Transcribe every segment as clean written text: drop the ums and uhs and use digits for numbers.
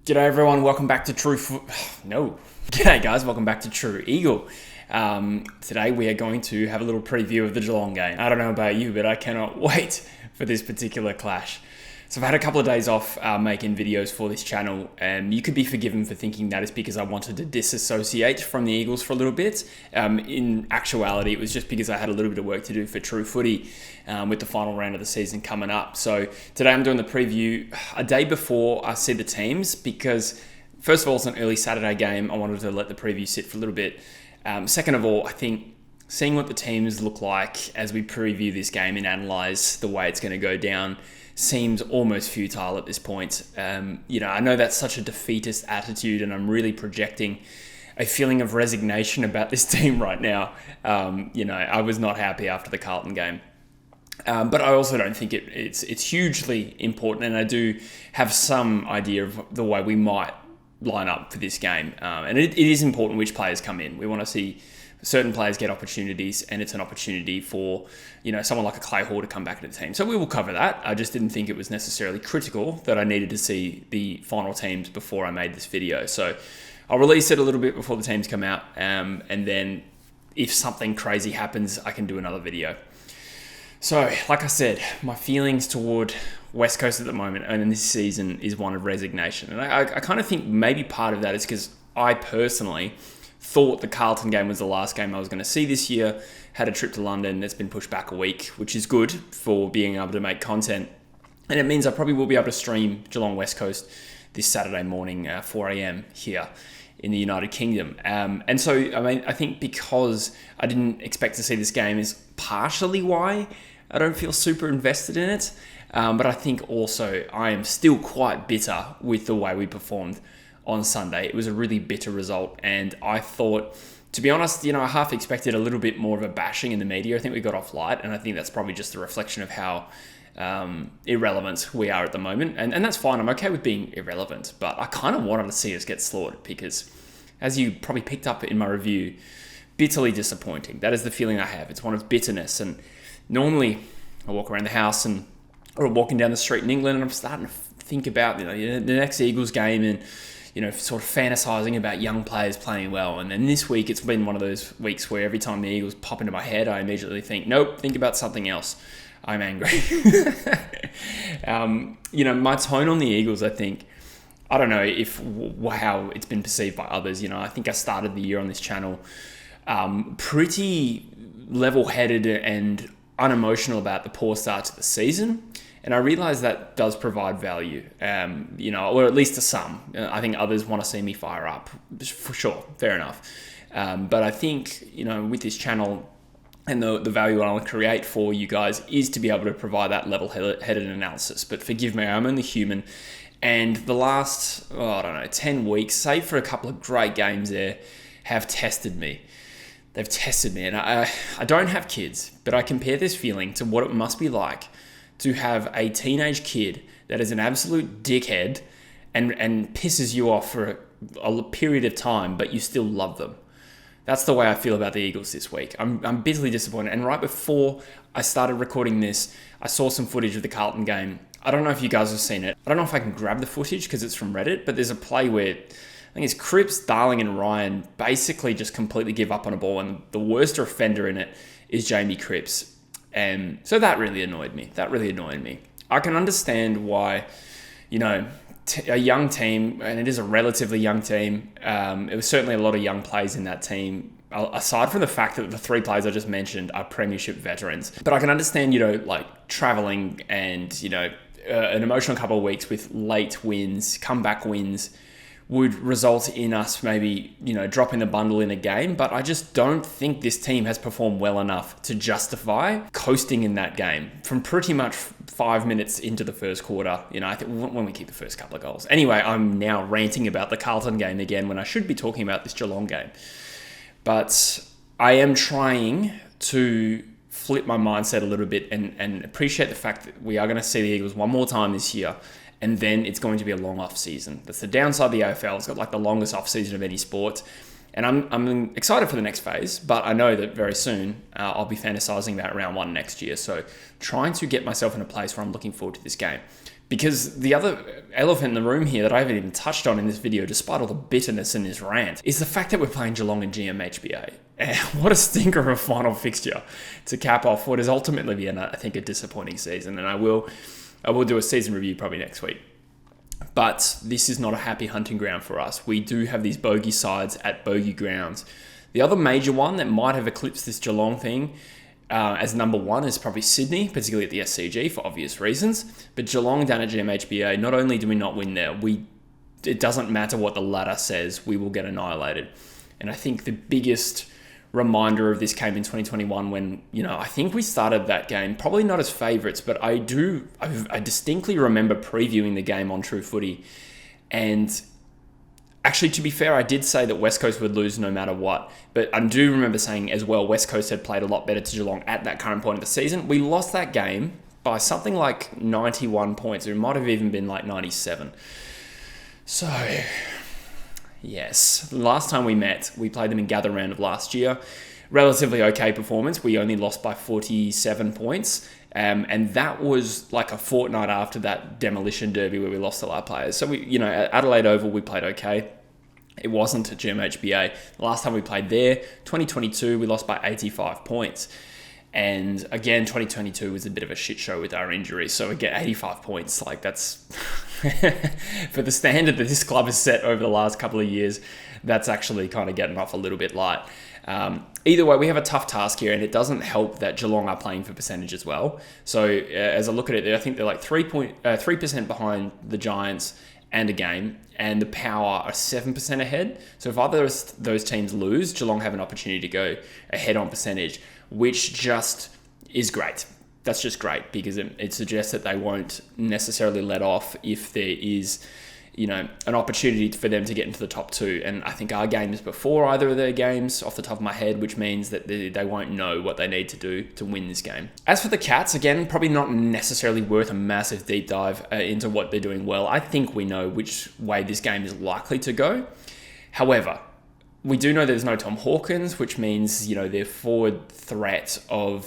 G'day everyone, welcome back to G'day guys, welcome back to True Eagle. Today we are going to have a little preview of the Geelong game. I don't know about you, but I cannot wait for this particular clash. So I've had a couple of days off making videos for this channel, and you could be forgiven for thinking that is because I wanted to disassociate from the Eagles for a little bit. In actuality, it was just because I had a little bit of work to do for True Footy with the final round of the season coming up. So today I'm doing the preview a day before I see the teams because, first of all, it's an early Saturday game. I wanted to let the preview sit for a little bit. Second of all, I think seeing what the teams look like as we preview this game and analyse the way it's going to go down seems almost futile at this point. I know that's such a defeatist attitude, and I'm really projecting a feeling of resignation about this team right now. I was not happy after the Carlton game. But I also don't think it's hugely important, and I do have some idea of the way we might line up for this game. And it is important which players come in. We want to see certain players get opportunities, and it's an opportunity for someone like a Clay Hall to come back into the team. So we will cover that. I just didn't think it was necessarily critical that I needed to see the final teams before I made this video. So I'll release it a little bit before the teams come out, and then if something crazy happens, I can do another video. So, like I said, my feelings toward West Coast at the moment and in this season is one of resignation. And I kind of think maybe part of that is because I personally thought the Carlton game was the last game I was going to see this year. Had a trip to London that's been pushed back a week, which is good for being able to make content. And it means I probably will be able to stream Geelong West Coast this Saturday morning, 4 a.m. here in the United Kingdom. And so, I think because I didn't expect to see this game is partially why I don't feel super invested in it. But I think also I am still quite bitter with the way we performed on Sunday. It was a really bitter result, and I thought, to be honest, I half expected a little bit more of a bashing in the media. I think we got off light, and I think that's probably just a reflection of how irrelevant we are at the moment, and that's fine. I'm okay with being irrelevant, but I kind of wanted to see us get slaughtered because, as you probably picked up in my review, bitterly disappointing. That is the feeling I have. It's one of bitterness, and normally I walk around the house or walking down the street in England, and I'm starting to think about the next Eagles game and sort of fantasizing about young players playing well. And then this week, it's been one of those weeks where every time the Eagles pop into my head, I immediately think, nope, think about something else. I'm angry. My tone on the Eagles, I think, I don't know how it's been perceived by others. I think I started the year on this channel pretty level-headed and unemotional about the poor start to the season. And I realize that does provide value, or at least to some. I think others want to see me fire up, for sure, fair enough. But I think, with this channel and the value I want to create for you guys is to be able to provide that level-headed analysis. But forgive me, I'm only human. And the last, 10 weeks, save for a couple of great games there, have tested me. They've tested me. And I don't have kids, but I compare this feeling to what it must be like to have a teenage kid that is an absolute dickhead and pisses you off for a period of time, but you still love them. That's the way I feel about the Eagles this week. I'm bitterly disappointed. And right before I started recording this, I saw some footage of the Carlton game. I don't know if you guys have seen it. I don't know if I can grab the footage because it's from Reddit, but there's a play where I think it's Cripps, Darling, and Ryan basically just completely give up on a ball, and the worst offender in it is Jamie Cripps. And so that really annoyed me. I can understand why, a young team, and it is a relatively young team. It was certainly a lot of young players in that team, aside from the fact that the three players I just mentioned are premiership veterans. But I can understand, traveling and, an emotional couple of weeks with late wins, comeback wins, would result in us maybe, dropping the bundle in a game. But I just don't think this team has performed well enough to justify coasting in that game from pretty much 5 minutes into the first quarter. I think when we keep the first couple of goals. Anyway, I'm now ranting about the Carlton game again when I should be talking about this Geelong game. But I am trying to flip my mindset a little bit and appreciate the fact that we are going to see the Eagles one more time this year. And then it's going to be a long off season. That's the downside of the AFL. It's got the longest off season of any sport. And I'm excited for the next phase, but I know that very soon I'll be fantasizing about round one next year. So trying to get myself in a place where I'm looking forward to this game. Because the other elephant in the room here that I haven't even touched on in this video, despite all the bitterness in this rant, is the fact that we're playing Geelong and GMHBA. And what a stinker of a final fixture to cap off what is ultimately been, I think, a disappointing season. And I will do a season review probably next week. But this is not a happy hunting ground for us. We do have these bogey sides at bogey grounds. The other major one that might have eclipsed this Geelong thing as number one is probably Sydney, particularly at the SCG for obvious reasons. But Geelong down at GMHBA, not only do we not win there, it doesn't matter what the ladder says, we will get annihilated. And I think the biggest reminder of this came in 2021 when, I think we started that game, probably not as favourites, but I distinctly remember previewing the game on True Footy. And actually, to be fair, I did say that West Coast would lose no matter what. But I do remember saying as well, West Coast had played a lot better to Geelong at that current point of the season. We lost that game by something like 91 points. It might have even been like 97. So, yes. Last time we met, we played them in gather round of last year. Relatively okay performance. We only lost by 47 points. And that was like a fortnight after that demolition derby where we lost all our players. So, at Adelaide Oval, we played okay. It wasn't at GMHBA. The last time we played there, 2022, we lost by 85 points. And again, 2022 was a bit of a shit show with our injuries. So again, 85 points, like that's, for the standard that this club has set over the last couple of years, that's actually kind of getting off a little bit light. Either way, we have a tough task here, and it doesn't help that Geelong are playing for percentage as well. So as I look at it, I think they're like 3% behind the Giants and a game, and the Power are 7% ahead. So if either of those teams lose, Geelong have an opportunity to go ahead on percentage, which just is great. That's just great because it suggests that they won't necessarily let off if there is, an opportunity for them to get into the top two. And I think our game is before either of their games off the top of my head, which means that they won't know what they need to do to win this game. As for the Cats, again, probably not necessarily worth a massive deep dive into what they're doing well. I think we know which way this game is likely to go. However, we do know there's no Tom Hawkins, which means, their forward threat of,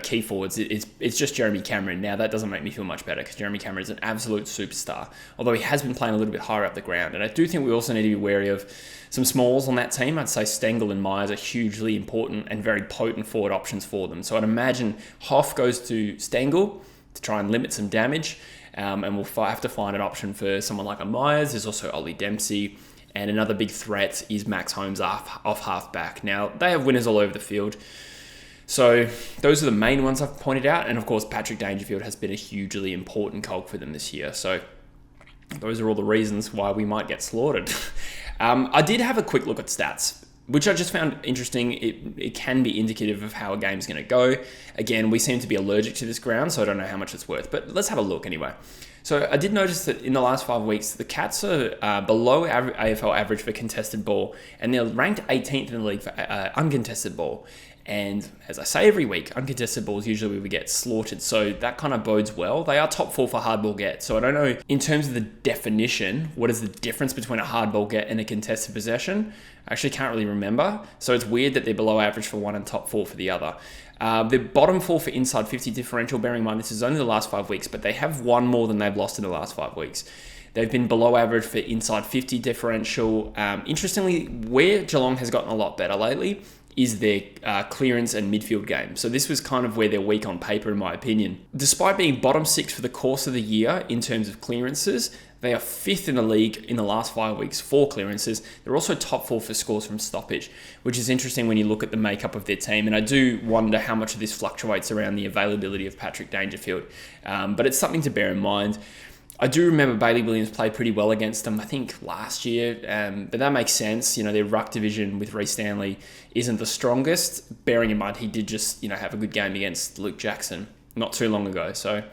key forwards, it's just Jeremy Cameron. Now, that doesn't make me feel much better because Jeremy Cameron is an absolute superstar, although he has been playing a little bit higher up the ground. And I do think we also need to be wary of some smalls on that team. I'd say Stengel and Myers are hugely important and very potent forward options for them. So I'd imagine Hoff goes to Stengel to try and limit some damage, and we'll have to find an option for someone like a Myers. There's also Ollie Dempsey. And another big threat is Max Holmes off halfback. Now, they have winners all over the field. So those are the main ones I've pointed out. And of course, Patrick Dangerfield has been a hugely important cog for them this year. So those are all the reasons why we might get slaughtered. I did have a quick look at stats, which I just found interesting. It can be indicative of how a game's going to go. Again, we seem to be allergic to this ground, so I don't know how much it's worth. But let's have a look anyway. So I did notice that in the last 5 weeks, the Cats are below AFL average for contested ball, and they're ranked 18th in the league for uncontested ball. And as I say every week, uncontested ball is usually where we get slaughtered, so that kind of bodes well. They are top 4 for hardball get, so I don't know, in terms of the definition, what is the difference between a hardball get and a contested possession? I actually can't really remember, so it's weird that they're below average for one and top 4 for the other. The bottom 4 for inside 50 differential, bearing in mind this is only the last 5 weeks, but they have won more than they've lost in the last 5 weeks. They've been below average for inside 50 differential. Interestingly, where Geelong has gotten a lot better lately is their clearance and midfield game. So this was kind of where they're weak on paper, in my opinion. Despite being bottom 6 for the course of the year in terms of clearances, they are 5th in the league in the last 5 weeks for clearances. They're also top 4 for scores from stoppage, which is interesting when you look at the makeup of their team. And I do wonder how much of this fluctuates around the availability of Patrick Dangerfield. But it's something to bear in mind. I do remember Bailey Williams played pretty well against them, I think, last year. But that makes sense. Their ruck division with Reece Stanley isn't the strongest, bearing in mind he did just, have a good game against Luke Jackson not too long ago. So,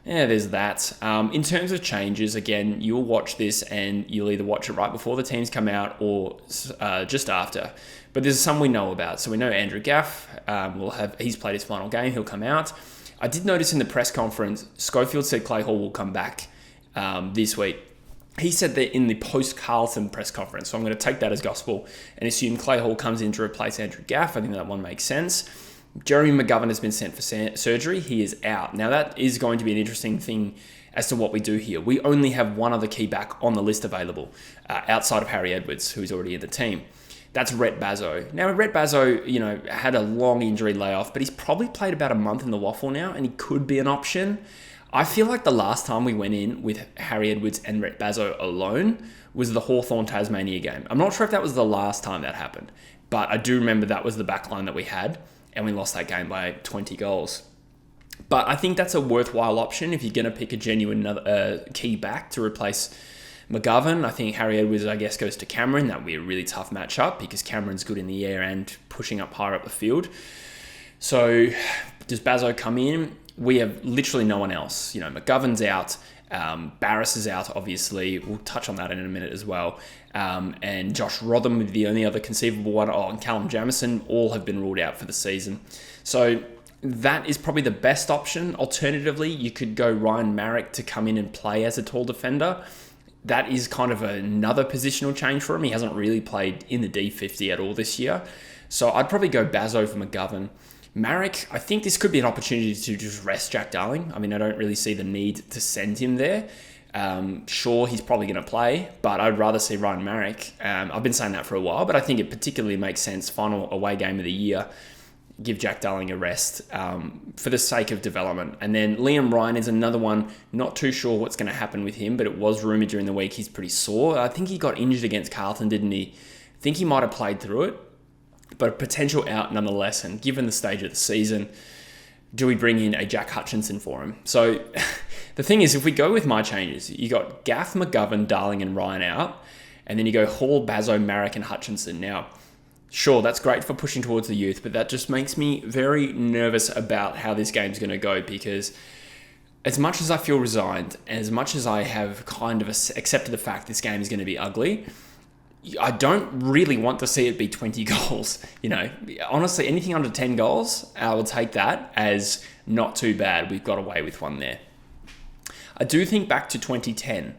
yeah, there's that. In terms of changes, again, you'll watch this and you'll either watch it right before the teams come out or just after. But there's some we know about. So we know Andrew Gaff he's played his final game. He'll come out. I did notice in the press conference, Schofield said Clay Hall will come back this week. He said that in the post-Carlton press conference. So I'm going to take that as gospel and assume Clay Hall comes in to replace Andrew Gaff. I think that one makes sense. Jeremy McGovern has been sent for surgery. He is out. Now, that is going to be an interesting thing as to what we do here. We only have one other key back on the list available, outside of Harry Edwards, who's already in the team. That's Rhett Bazzo. Now, Rhett Bazzo, had a long injury layoff, but he's probably played about a month in the waffle now, and he could be an option. I feel like the last time we went in with Harry Edwards and Rhett Bazzo alone was the Hawthorn Tasmania game. I'm not sure if that was the last time that happened, but I do remember that was the backline that we had, and we lost that game by 20 goals. But I think that's a worthwhile option if you're going to pick a genuine key back to replace McGovern. I think Harry Edwards, I guess, goes to Cameron. That would be a really tough matchup because Cameron's good in the air and pushing up higher up the field. So does Bazzo come in? We have literally no one else. McGovern's out. Barass is out, obviously. We'll touch on that in a minute as well. And Josh Rotham would be the only other conceivable one. And Callum Jamison, all have been ruled out for the season. So that is probably the best option. Alternatively, you could go Ryan Marrick to come in and play as a tall defender. That is kind of another positional change for him. He hasn't really played in the D50 at all this year. So I'd probably go Bazzo for McGovern. Marrick, I think this could be an opportunity to just rest Jack Darling. I don't really see the need to send him there. Sure, he's probably going to play, but I'd rather see Ryan Marrick. I've been saying that for a while, but I think it particularly makes sense. Final away game of the year. Give Jack Darling a rest for the sake of development. And then Liam Ryan is another one. Not too sure what's going to happen with him, but it was rumoured during the week he's pretty sore. I think he got injured against Carlton, didn't he? I think he might have played through it, but a potential out nonetheless. And given the stage of the season, do we bring in a Jack Hutchinson for him? So the thing is, if we go with my changes, you got Gaff, McGovern, Darling and Ryan out, and then you go Hall, Bazzo, Marrick and Hutchinson. Now, sure, that's great for pushing towards the youth, but that just makes me very nervous about how this game's going to go, because as much as I feel resigned, and as much as I have kind of accepted the fact this game is going to be ugly, I don't really want to see it be 20 goals. Honestly, anything under 10 goals, I will take that as not too bad. We've got away with one there. I do think back to 2010.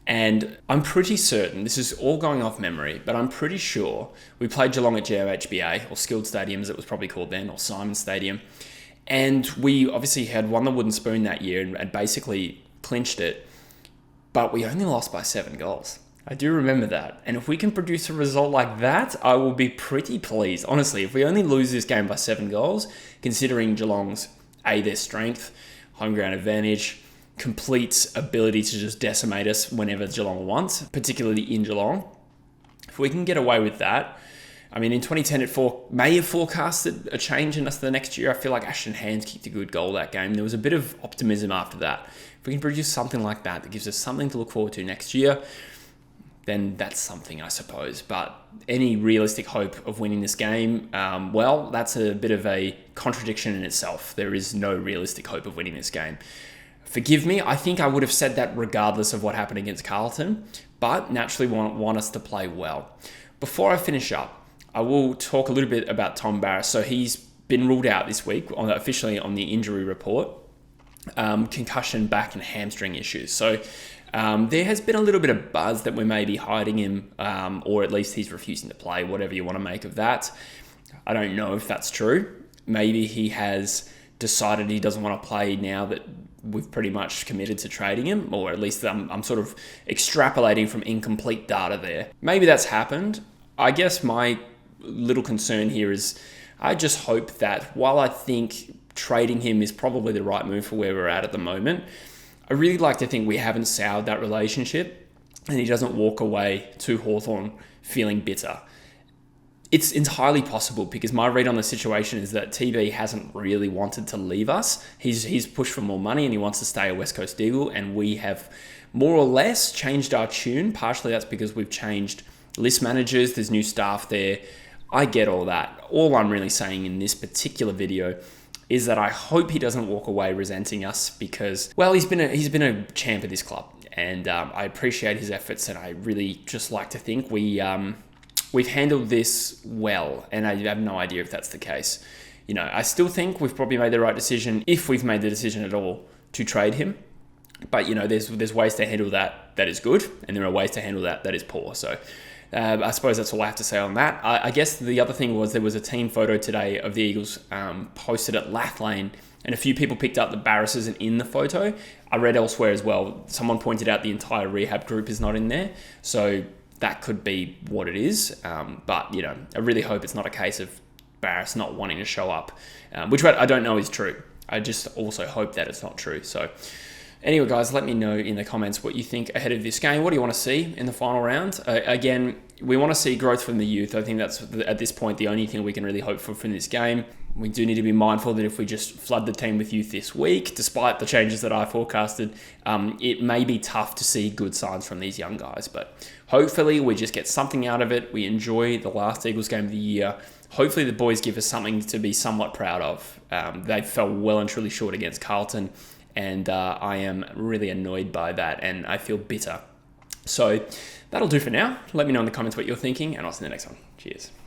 And I'm pretty certain, this is all going off memory, but I'm pretty sure we played Geelong at GMHBA, or Skilled Stadium as it was probably called then, or Simon Stadium. And we obviously had won the wooden spoon that year and basically clinched it, but we only lost by 7 goals. I do remember that. And if we can produce a result like that, I will be pretty pleased. Honestly, if we only lose this game by 7 goals, considering Geelong's, their strength, home ground advantage, complete ability to just decimate us whenever Geelong wants, particularly in Geelong. If we can get away with that, in 2010 it may have forecasted a change in us the next year. I feel like Ashton Hands kicked a good goal that game. There was a bit of optimism after that. If we can produce something like that gives us something to look forward to next year, then that's something, I suppose. But any realistic hope of winning this game, that's a bit of a contradiction in itself. There is no realistic hope of winning this game. Forgive me, I think I would have said that regardless of what happened against Carlton, but naturally want us to play well. Before I finish up, I will talk a little bit about Tom Barass. So he's been ruled out this week, officially on the injury report. Concussion, back and hamstring issues. So there has been a little bit of buzz that we may be hiding him, or at least he's refusing to play, whatever you want to make of that. I don't know if that's true. Maybe he has decided he doesn't want to play now that we've pretty much committed to trading him, or at least I'm sort of extrapolating from incomplete data there. Maybe that's happened. I guess my little concern here is I just hope that while I think trading him is probably the right move for where we're at the moment, I really like to think we haven't soured that relationship and he doesn't walk away to Hawthorn feeling bitter. It's entirely possible because my read on the situation is that TB hasn't really wanted to leave us. He's pushed for more money and he wants to stay a West Coast Eagle, and we have more or less changed our tune. Partially that's because we've changed list managers, there's new staff there. I get all that. All I'm really saying in this particular video is that I hope he doesn't walk away resenting us because, well, he's been a champ of this club, and I appreciate his efforts, and I really just like to think we've handled this well, and I have no idea if that's the case. I still think we've probably made the right decision, if we've made the decision at all, to trade him. But, there's ways to handle that is good, and there are ways to handle that is poor. So I suppose that's all I have to say on that. I guess the other thing was there was a team photo today of the Eagles posted at Lath Lane, and a few people picked up that Barass isn't in the photo. I read elsewhere as well, someone pointed out the entire rehab group is not in there, so that could be what it is. But, you know, I really hope it's not a case of Barass not wanting to show up, which I don't know is true. I just also hope that it's not true. So anyway, guys, let me know in the comments what you think ahead of this game. What do you want to see in the final round? Again, we want to see growth from the youth. I think that's, at this point, the only thing we can really hope for from this game. We do need to be mindful that if we just flood the team with youth this week, despite the changes that I forecasted, it may be tough to see good signs from these young guys. But hopefully we just get something out of it. We enjoy the last Eagles game of the year. Hopefully the boys give us something to be somewhat proud of. They fell well and truly short against Carlton, and I am really annoyed by that, and I feel bitter. So that'll do for now. Let me know in the comments what you're thinking, and I'll see you in the next one. Cheers.